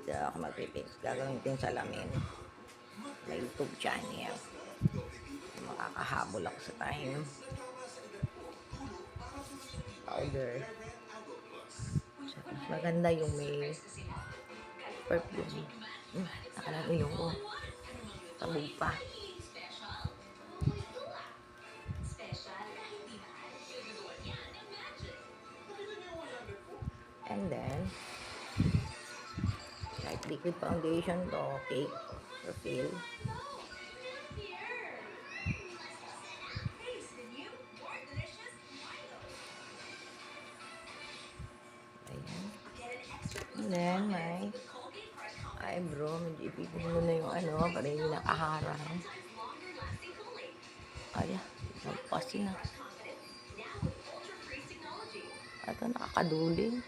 dito ako magpipix. Gagawin ko yung salamin. May YouTube channel. Makakahabol ako sa time. Powder. Mas maganda yung may perfume. Nakalang ilong ko. Tabog pa. And then, like liquid foundation to, cake, refill. Ayan. And then, my eyebrow. Medyo ipipin mo na yung ano, para hindi nakaharang. Ay, nagpasi na. Ito, nakakaduling.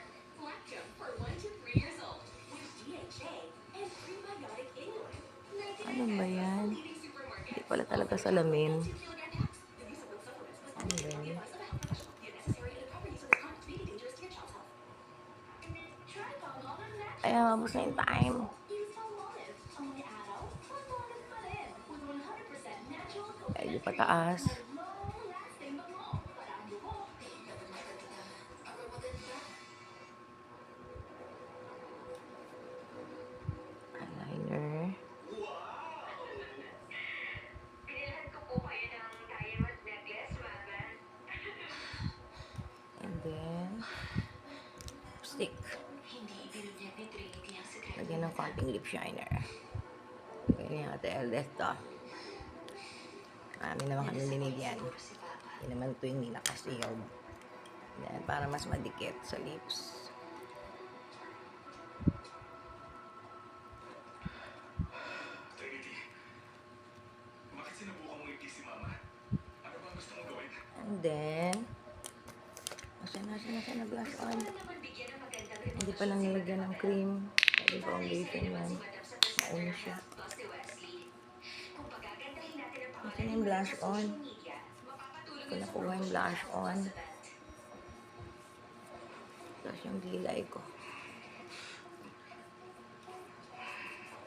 Ano ba yan? Hindi pala talaga salamin. And then, ayan, mabos na yung time. Medyo pataas. Eyeliner. And then, stick. Lagyan ng konting lip shiner. Lagyan natin LS to. Marami naman kami linigyan. Hindi naman ito yung nilakasealed. Then, para mas madikit sa lips. And then, nasa na blush on. Hindi pa lang nilagyan ng cream. Pwede foundation yan. Mauna siya. Nasa na yung blush on. Hindi ko nakuha yung blush on. Tapos yung gilay ko.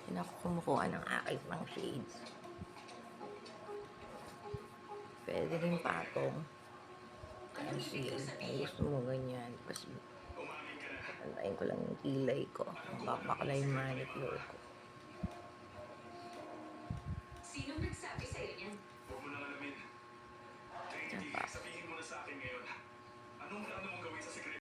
Hindi ako kumukuha ng aking mga shades. Pwede rin patong. Conceal. Kung gusto mo ganyan. Tapos, pantayin ko lang yung kilay ko. Mapapaklay yung manicure ko.